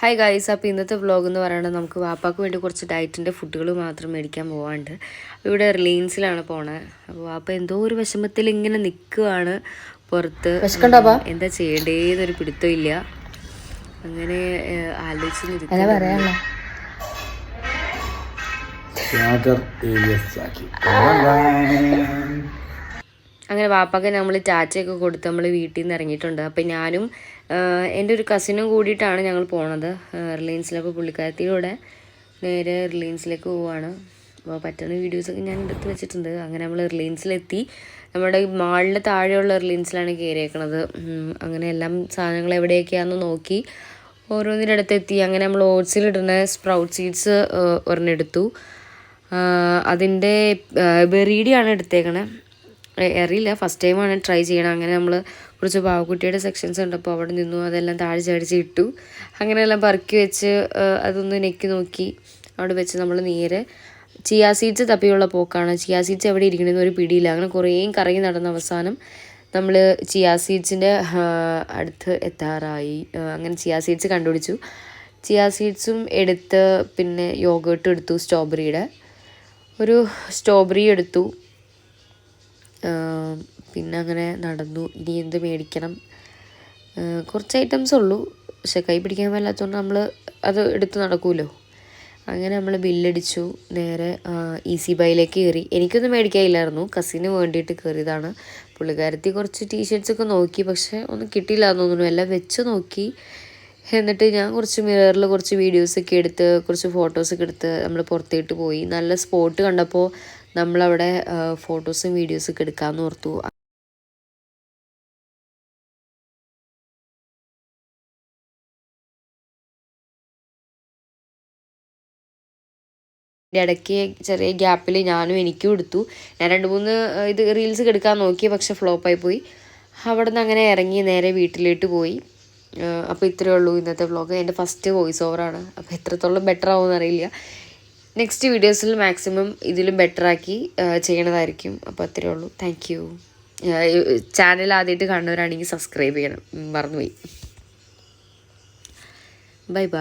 Hi guys, അപ്പോൾ ഇന്നത്തെ vlog എന്ന് പറയുന്നത് നമുക്ക് വാപ്പാക്ക് വേണ്ടി കുറച്ച് ഡയറ്റിൻ്റെ ഫുഡുകൾ മാത്രം മേടിക്കാൻ പോകാണ്ട്. ഇവിടെ റിലയൻസിലാണ് പോണത്. അപ്പോൾ വാപ്പ എന്തോ ഒരു വിഷമത്തിൽ ഇങ്ങനെ നിൽക്കുകയാണ് പുറത്ത്. എന്താ ചെയ്യേണ്ടതെന്നൊരു പിടുത്തം ഇല്ല. അങ്ങനെ ആലോചിച്ച് നിൽക്കുന്നു. അങ്ങനെ വാപ്പാക്ക് നമ്മൾ ടാറ്റയൊക്കെ കൊടുത്ത് നമ്മൾ വീട്ടിൽ നിന്ന് ഇറങ്ങിയിട്ടുണ്ട്. അപ്പം ഞാനും എൻ്റെ ഒരു കസിനും കൂടിയിട്ടാണ് ഞങ്ങൾ പോണത് റിലയൻസിലപ്പോൾ പുള്ളിക്കാരത്തിലൂടെ നേരെ റിലയൻസിലേക്ക് പോവുകയാണ്. അപ്പോൾ പറ്റുന്ന വീഡിയോസൊക്കെ ഞാൻ എടുത്ത് വെച്ചിട്ടുണ്ട്. അങ്ങനെ നമ്മൾ റിലയൻസിലെത്തി. നമ്മുടെ മാളിൻ്റെ താഴെയുള്ള റിലയൻസിലാണ് കയറിയേക്കണത്. അങ്ങനെ എല്ലാം സാധനങ്ങൾ എവിടെയൊക്കെയാണെന്ന് നോക്കി ഓരോന്നിൻ്റെ അടുത്തെത്തി. അങ്ങനെ നമ്മൾ ഓട്സിലിടുന്ന സ്പ്രൗട്ട് സീഡ്സ് ഒരെണ്ണം എടുത്തു. അതിൻ്റെ ബെറീഡിയാണ് എടുത്തേക്കണേ. അറിയില്ല, ഫസ്റ്റ് ടൈമാണ് ട്രൈ ചെയ്യണം. അങ്ങനെ നമ്മൾ കുറച്ച് പാവക്കുട്ടിയുടെ സെക്ഷൻസ് ഉണ്ട്, അപ്പോൾ അവിടെ നിന്നു അതെല്ലാം താഴെ ചടിച്ച് ഇട്ടു. അങ്ങനെയെല്ലാം പറക്കി വെച്ച് അതൊന്ന് നെക്കി നോക്കി അവിടെ വെച്ച് നമ്മൾ നേരെ ചിയാ സീഡ്സ് തപ്പിയുള്ള പോക്കാണ്. ചിയാ സീഡ്സ് എവിടെ ഇരിക്കണമെന്ന് ഒരു പിടിയില്ല. അങ്ങനെ കുറേയും കറങ്ങി നടന്ന അവസാനം നമ്മൾ ചിയാ സീഡ്സിൻ്റെ അടുത്ത് എത്താറായി. അങ്ങനെ ചിയാ സീഡ്സ് കണ്ടുപിടിച്ചു. ചിയാ സീഡ്സും എടുത്ത് പിന്നെ യോഗേർട്ടും എടുത്തു. സ്ട്രോബെറിയുടെ ഒരു സ്ട്രോബെറി എടുത്തു. പിന്നെ അങ്ങനെ നടന്നു. ഇനി എന്ത് മേടിക്കണം, കുറച്ച് ഐറ്റംസ് ഉള്ളൂ, പക്ഷെ കൈ പിടിക്കാൻ മേലാത്തതുകൊണ്ട് നമ്മൾ അത് എടുത്ത് നടക്കുമല്ലോ. അങ്ങനെ നമ്മൾ ബില്ലടിച്ചു. നേരെ ഈസി ബൈയിലേക്ക് കയറി. എനിക്കൊന്നും മേടിക്കാനില്ലായിരുന്നു, കസിന് വേണ്ടിയിട്ട് കയറിയതാണ്. പുള്ളിക്കാരത്തി കുറച്ച് ടീഷർട്ട്സൊക്കെ നോക്കി, പക്ഷെ ഒന്നും കിട്ടിയില്ല എന്ന് തോന്നുന്നു. എല്ലാം വെച്ച് നോക്കി. എന്നിട്ട് ഞാൻ കുറച്ച് മിററിൽ കുറച്ച് വീഡിയോസൊക്കെ എടുത്ത് കുറച്ച് ഫോട്ടോസൊക്കെ എടുത്ത് നമ്മൾ പുറത്തേട്ട് പോയി. നല്ല സ്പോട്ട് കണ്ടപ്പോൾ നമ്മളവിടെ ഫോട്ടോസും വീഡിയോസൊക്കെ എടുക്കാമെന്ന് ഓർത്തു. ഇടയ്ക്ക് ചെറിയ ഗ്യാപ്പിൽ എനിക്കും എടുത്തു. ഞാൻ 2-3 ഇത് റീൽസ് എടുക്കാൻ നോക്കി, പക്ഷെ ഫ്ലോപ്പായി പോയി. അവിടെ നിന്ന് അങ്ങനെ ഇറങ്ങി നേരെ വീട്ടിലേക്ക് പോയി. അപ്പോൾ ഇത്രയേ ഉള്ളൂ ഇന്നത്തെ വ്ളോഗ്. എൻ്റെ ഫസ്റ്റ് വോയിസ് ഓവറാണ്, അപ്പോൾ എത്രത്തോളം ബെറ്റർ ആവുമെന്ന് അറിയില്ല. നെക്സ്റ്റ് വീഡിയോസിൽ മാക്സിമം ഇതിലും ബെറ്ററാക്കി ചെയ്യണതായിരിക്കും. അപ്പോൾ അത്രയേ ഉള്ളൂ. Thank you. ചാനൽ ആദ്യമായിട്ട് കാണുന്നവരാണെങ്കിൽ സബ്സ്ക്രൈബ് ചെയ്യണം, മറന്നുപോയി. Bye bye.